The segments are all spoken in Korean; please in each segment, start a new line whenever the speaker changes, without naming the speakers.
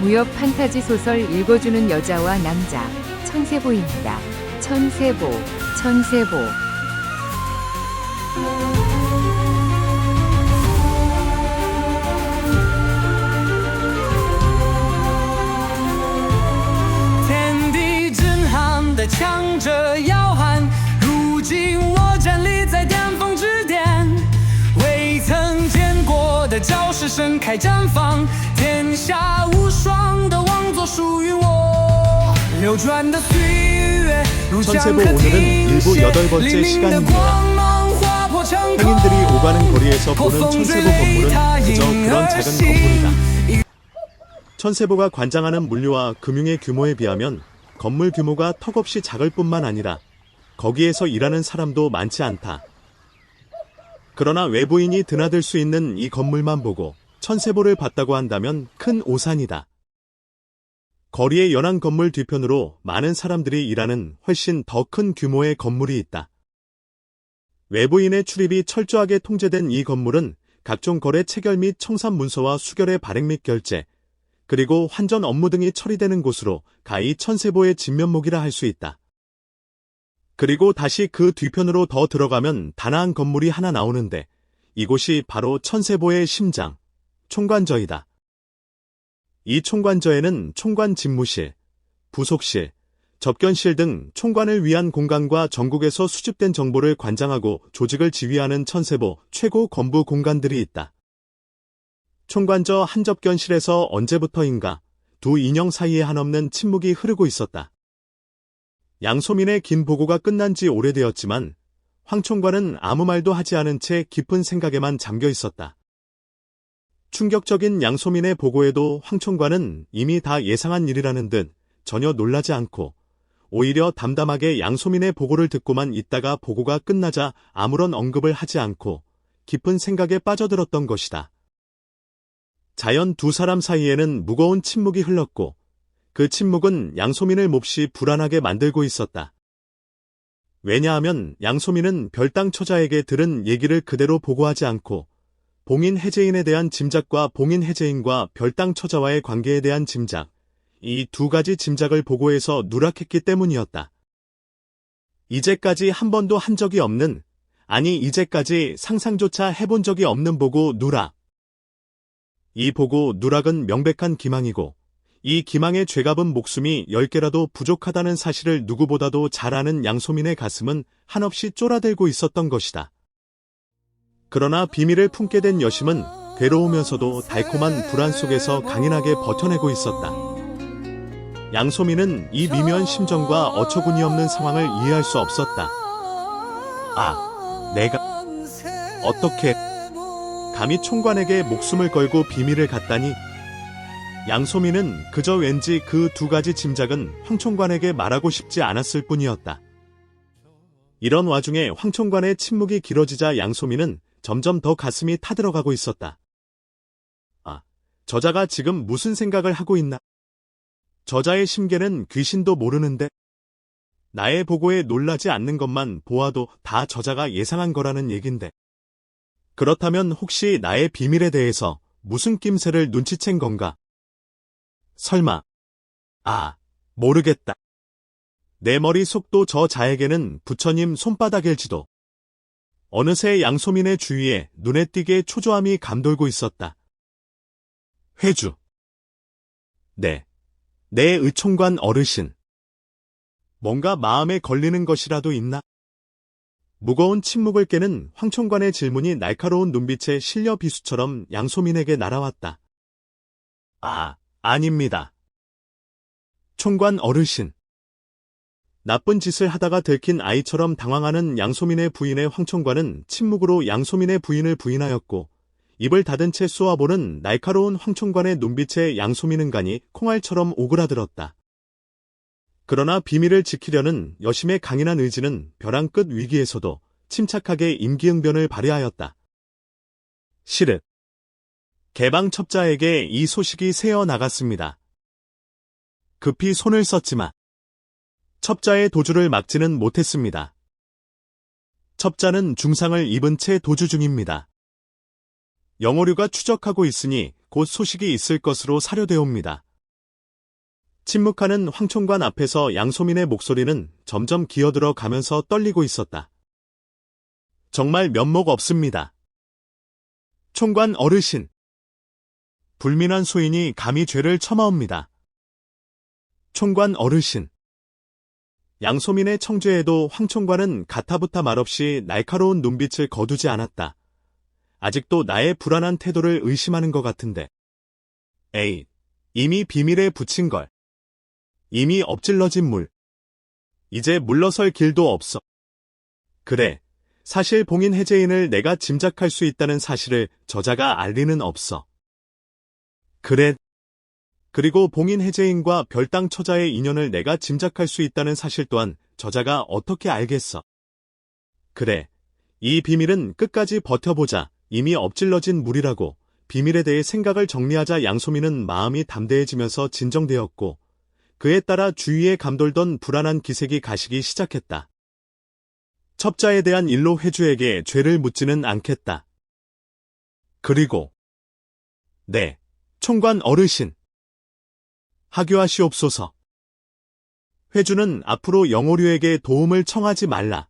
무협 판타지 소설 읽어주는 여자와 남자, 천세보입니다. 천세보, 천세보.
天地震撼的强者摇撼，如今我站立在巅峰之巅，未曾见过的招式盛开绽放，天下无双的王座属于我，流转的岁月如江河
천세보 오늘은
停
일부
歇，
8번째
黎明的
시간입니다.
光芒划破长空，
행인들이 오가는 거리에서 보는 천세보 건물은 그저 그런 작은 건물이다. 천세보가 관장하는 물류와 금융의 규모에 비하면 건물 규모가 턱없이 작을 뿐만 아니라 거기에서 일하는 사람도 많지 않다. 그러나 외부인이 드나들 수 있는 이 건물만 보고 천세보를 봤다고 한다면 큰 오산이다. 거리의 연안 건물 뒤편으로 많은 사람들이 일하는 훨씬 더 큰 규모의 건물이 있다. 외부인의 출입이 철저하게 통제된 이 건물은 각종 거래 체결 및 청산 문서와 수결의 발행 및 결제, 그리고 환전 업무 등이 처리되는 곳으로 가히 천세보의 진면목이라 할 수 있다. 그리고 다시 그 뒤편으로 더 들어가면 단아한 건물이 하나 나오는데 이곳이 바로 천세보의 심장, 총관저이다. 이 총관저에는 총관 집무실, 부속실, 접견실 등 총관을 위한 공간과 전국에서 수집된 정보를 관장하고 조직을 지휘하는 천세보 최고 건부 공간들이 있다. 총관저 한 접견실에서 언제부터인가 두 인형 사이에 한없는 침묵이 흐르고 있었다. 양소민의 긴 보고가 끝난 지 오래되었지만 황 총관은 아무 말도 하지 않은 채 깊은 생각에만 잠겨 있었다. 충격적인 양소민의 보고에도 황 총관은 이미 다 예상한 일이라는 듯 전혀 놀라지 않고 오히려 담담하게 양소민의 보고를 듣고만 있다가 보고가 끝나자 아무런 언급을 하지 않고 깊은 생각에 빠져들었던 것이다. 자연 두 사람 사이에는 무거운 침묵이 흘렀고 그 침묵은 양소민을 몹시 불안하게 만들고 있었다. 왜냐하면 양소민은 별당 처자에게 들은 얘기를 그대로 보고하지 않고 봉인 해제인에 대한 짐작과 봉인 해제인과 별당 처자와의 관계에 대한 짐작, 이 두 가지 짐작을 보고해서 누락했기 때문이었다. 이제까지 한 번도 한 적이 없는, 아니 이제까지 상상조차 해본 적이 없는 보고 누락. 이 보고 누락은 명백한 기망이고 이 기망의 죄값은 목숨이 10개라도 부족하다는 사실을 누구보다도 잘 아는 양소민의 가슴은 한없이 쫄아들고 있었던 것이다. 그러나 비밀을 품게 된 여심은 괴로우면서도 달콤한 불안 속에서 강인하게 버텨내고 있었다. 양소민은 이 미묘한 심정과 어처구니 없는 상황을 이해할 수 없었다. 아, 내가 어떻게 감히 총관에게 목숨을 걸고 비밀을 갖다니. 양소민은 그저 왠지 그 두 가지 짐작은 황 총관에게 말하고 싶지 않았을 뿐이었다. 이런 와중에 황 총관의 침묵이 길어지자 양소민은 점점 더 가슴이 타들어가고 있었다. 아, 저자가 지금 무슨 생각을 하고 있나? 저자의 심계는 귀신도 모르는데? 나의 보고에 놀라지 않는 것만 보아도 다 저자가 예상한 거라는 얘긴데. 그렇다면 혹시 나의 비밀에 대해서 무슨 낌새를 눈치챈 건가? 설마. 아, 모르겠다. 내 머릿속도 저 자에게는 부처님 손바닥일지도. 어느새 양소민의 주위에 눈에 띄게 초조함이 감돌고 있었다. 회주. 네. 내 의총관 어르신. 뭔가 마음에 걸리는 것이라도 있나? 무거운 침묵을 깨는 황 총관의 질문이 날카로운 눈빛에 실려 비수처럼 양소민에게 날아왔다. 아, 아닙니다. 총관 어르신. 나쁜 짓을 하다가 들킨 아이처럼 당황하는 양소민의 부인의 황 총관은 침묵으로 양소민의 부인을 부인하였고 입을 닫은 채 쏘아보는 날카로운 황 총관의 눈빛에 양소민은 간이 콩알처럼 오그라들었다. 그러나 비밀을 지키려는 여심의 강인한 의지는 벼랑 끝 위기에서도 침착하게 임기응변을 발휘하였다. 시릇. 개방첩자에게 이 소식이 새어 나갔습니다. 급히 손을 썼지만 첩자의 도주를 막지는 못했습니다. 첩자는 중상을 입은 채 도주 중입니다. 영오류가 추적하고 있으니 곧 소식이 있을 것으로 사료되옵니다. 침묵하는 황총관 앞에서 양소민의 목소리는 점점 기어들어 가면서 떨리고 있었다. 정말 면목 없습니다. 총관 어르신. 불민한 소인이 감히 죄를 처마옵니다. 총관 어르신. 양소민의 청죄에도 황총관은 가타부타 말없이 날카로운 눈빛을 거두지 않았다. 아직도 나의 불안한 태도를 의심하는 것 같은데. 에이, 이미 비밀에 붙인 걸. 이미 엎질러진 물. 이제 물러설 길도 없어. 그래, 사실 봉인 해제인을 내가 짐작할 수 있다는 사실을 저자가 알 리는 없어. 그래. 그리고 봉인 해제인과 별당 처자의 인연을 내가 짐작할 수 있다는 사실 또한 저자가 어떻게 알겠어. 그래, 이 비밀은 끝까지 버텨보자. 이미 엎질러진 물이라고. 비밀에 대해 생각을 정리하자. 양소민은 마음이 담대해지면서 진정되었고 그에 따라 주위에 감돌던 불안한 기색이 가시기 시작했다. 첩자에 대한 일로 회주에게 죄를 묻지는 않겠다. 그리고 네, 총관 어르신. 하교하시옵소서. 회주는 앞으로 영오류에게 도움을 청하지 말라.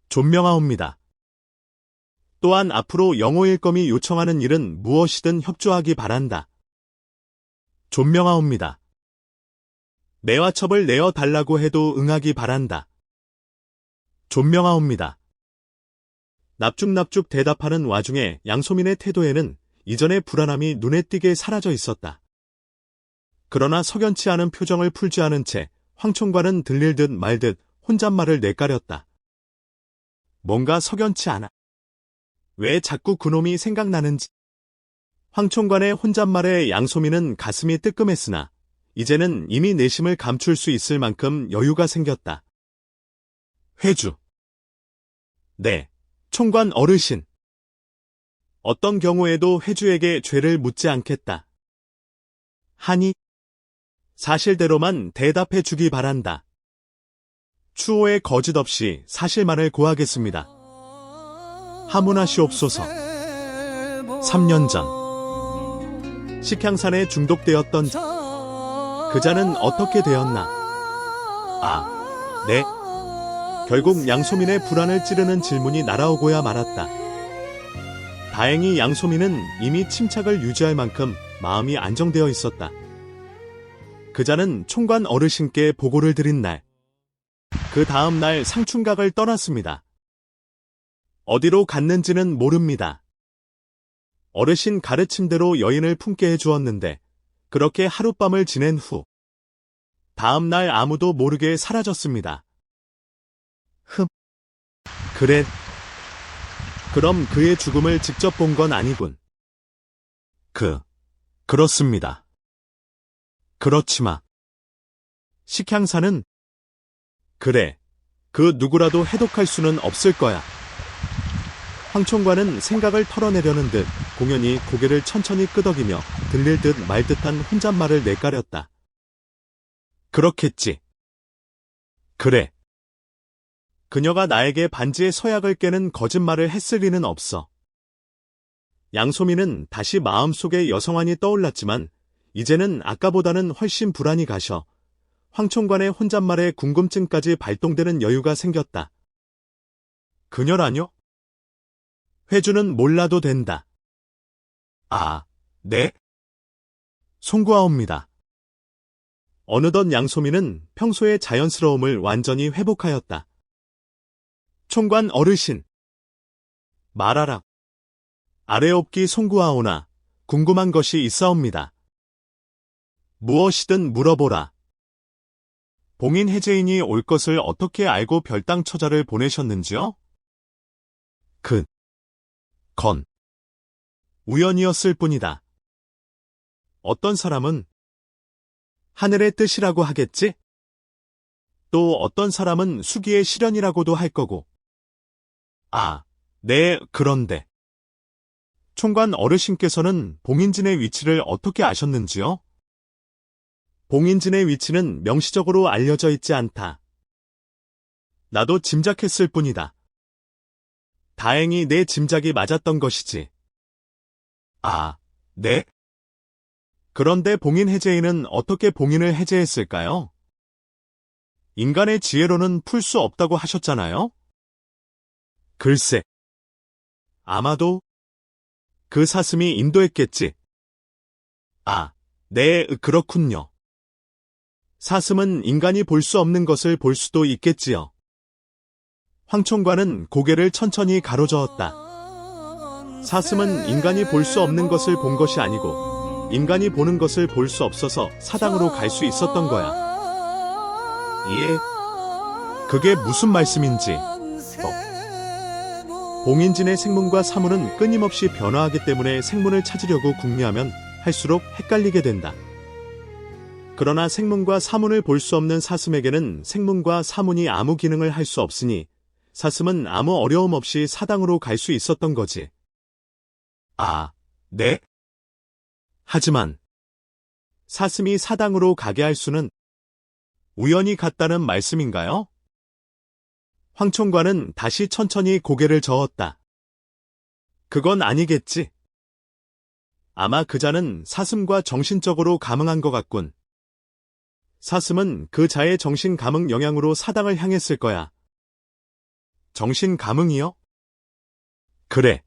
존명하옵니다. 또한 앞으로 영오일검이 요청하는 일은 무엇이든 협조하기 바란다. 존명하옵니다. 매화첩을 내어달라고 해도 응하기 바란다. 존명하옵니다. 납죽납죽 대답하는 와중에 양소민의 태도에는 이전의 불안함이 눈에 띄게 사라져 있었다. 그러나 석연치 않은 표정을 풀지 않은 채 황총관은 들릴 듯 말 듯 혼잣말을 내까렸다. 뭔가 석연치 않아. 왜 자꾸 그놈이 생각나는지. 황총관의 혼잣말에 양소민은 가슴이 뜨끔했으나 이제는 이미 내심을 감출 수 있을 만큼 여유가 생겼다. 회주. 네, 총관 어르신. 어떤 경우에도 회주에게 죄를 묻지 않겠다. 하니 사실대로만 대답해 주기 바란다. 추호의 거짓 없이 사실만을 고하겠습니다. 하문하시옵소서. 3년 전 식향산에 중독되었던 그자는 어떻게 되었나? 아, 네. 결국 양소민의 불안을 찌르는 질문이 날아오고야 말았다. 다행히 양소민은 이미 침착을 유지할 만큼 마음이 안정되어 있었다. 그자는 총관 어르신께 보고를 드린 날, 그 다음 날 상춘각을 떠났습니다. 어디로 갔는지는 모릅니다. 어르신 가르침대로 여인을 품게 해주었는데 그렇게 하룻밤을 지낸 후 다음 날 아무도 모르게 사라졌습니다. 그래. 그럼 그의 죽음을 직접 본 건 아니군. 그렇습니다. 그렇지만 식향사는 그래. 그 누구라도 해독할 수는 없을 거야. 황총관은 생각을 털어내려는 듯 공연히 고개를 천천히 끄덕이며 들릴 듯 말 듯한 혼잣말을 내까렸다. 그렇겠지. 그래. 그녀가 나에게 반지의 서약을 깨는 거짓말을 했을 리는 없어. 양소민은 다시 마음속에 여성안이 떠올랐지만 이제는 아까보다는 훨씬 불안이 가셔 황총관의 혼잣말에 궁금증까지 발동되는 여유가 생겼다. 그녀라뇨? 회주는 몰라도 된다. 아, 네? 송구하옵니다. 어느덧 양소민은 평소의 자연스러움을 완전히 회복하였다. 총관 어르신. 말하라. 아래옵기 송구하오나 궁금한 것이 있사옵니다. 무엇이든 물어보라. 봉인 해제인이 올 것을 어떻게 알고 별당 처자를 보내셨는지요? 건. 우연이었을 뿐이다. 어떤 사람은 하늘의 뜻이라고 하겠지? 또 어떤 사람은 수기의 시련이라고도 할 거고. 아, 네, 그런데. 총관 어르신께서는 봉인진의 위치를 어떻게 아셨는지요? 봉인진의 위치는 명시적으로 알려져 있지 않다. 나도 짐작했을 뿐이다. 다행히 내 짐작이 맞았던 것이지. 아, 네? 그런데 봉인 해제인은 어떻게 봉인을 해제했을까요? 인간의 지혜로는 풀 수 없다고 하셨잖아요? 글쎄. 아마도 그 사슴이 인도했겠지. 아, 네, 그렇군요. 사슴은 인간이 볼 수 없는 것을 볼 수도 있겠지요. 황총관은 고개를 천천히 가로저었다. 사슴은 인간이 볼 수 없는 것을 본 것이 아니고 인간이 보는 것을 볼 수 없어서 사당으로 갈 수 있었던 거야. 예? 그게 무슨 말씀인지. 봉인진의 생문과 사문은 끊임없이 변화하기 때문에 생문을 찾으려고 궁리하면 할수록 헷갈리게 된다. 그러나 생문과 사문을 볼 수 없는 사슴에게는 생문과 사문이 아무 기능을 할 수 없으니 사슴은 아무 어려움 없이 사당으로 갈 수 있었던 거지. 아, 네? 하지만 사슴이 사당으로 가게 할 수는 우연히 갔다는 말씀인가요? 황총관은 다시 천천히 고개를 저었다. 그건 아니겠지. 아마 그 자는 사슴과 정신적으로 감응한 것 같군. 사슴은 그 자의 정신 감응 영향으로 사당을 향했을 거야. 정신 감응이요? 그래.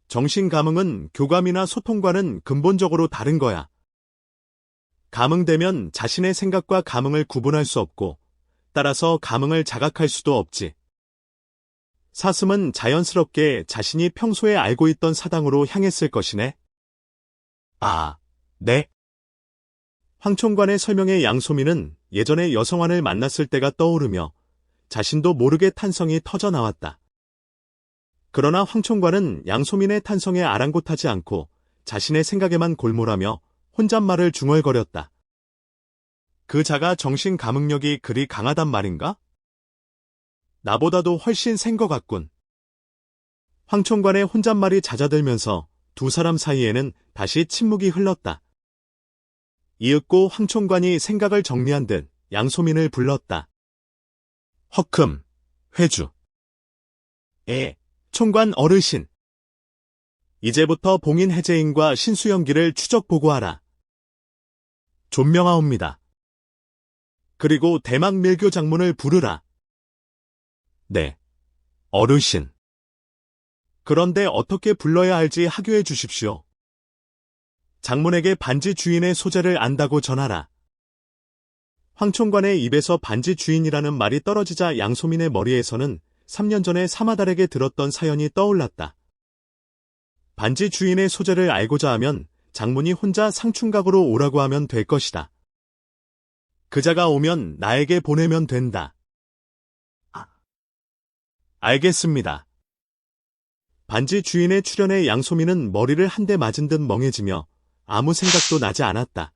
정신 감응은 교감이나 소통과는 근본적으로 다른 거야. 감응되면 자신의 생각과 감응을 구분할 수 없고, 따라서 감응을 자각할 수도 없지. 사슴은 자연스럽게 자신이 평소에 알고 있던 사당으로 향했을 것이네. 아, 네. 황총관의 설명에 양소민은 예전에 여성환을 만났을 때가 떠오르며 자신도 모르게 탄성이 터져 나왔다. 그러나 황총관은 양소민의 탄성에 아랑곳하지 않고 자신의 생각에만 골몰하며 혼잣말을 중얼거렸다. 그 자가 정신 감응력이 그리 강하단 말인가? 나보다도 훨씬 센 것 같군. 황총관의 혼잣말이 잦아들면서 두 사람 사이에는 다시 침묵이 흘렀다. 이윽고 황총관이 생각을 정리한 듯 양소민을 불렀다. 허큼, 회주. 총관 어르신. 이제부터 봉인 해제인과 신수연기를 추적 보고하라. 존명하옵니다. 그리고 대망 밀교 장문을 부르라. 네, 어르신. 그런데 어떻게 불러야 할지 하교해 주십시오. 장문에게 반지 주인의 소재를 안다고 전하라. 황총관의 입에서 반지 주인이라는 말이 떨어지자 양소민의 머리에서는 3년 전에 사마달에게 들었던 사연이 떠올랐다. 반지 주인의 소재를 알고자 하면 장문이 혼자 상충각으로 오라고 하면 될 것이다. 그자가 오면 나에게 보내면 된다. 알겠습니다. 반지 주인의 출연에 양소민은 머리를 한 대 맞은 듯 멍해지며 아무 생각도 나지 않았다.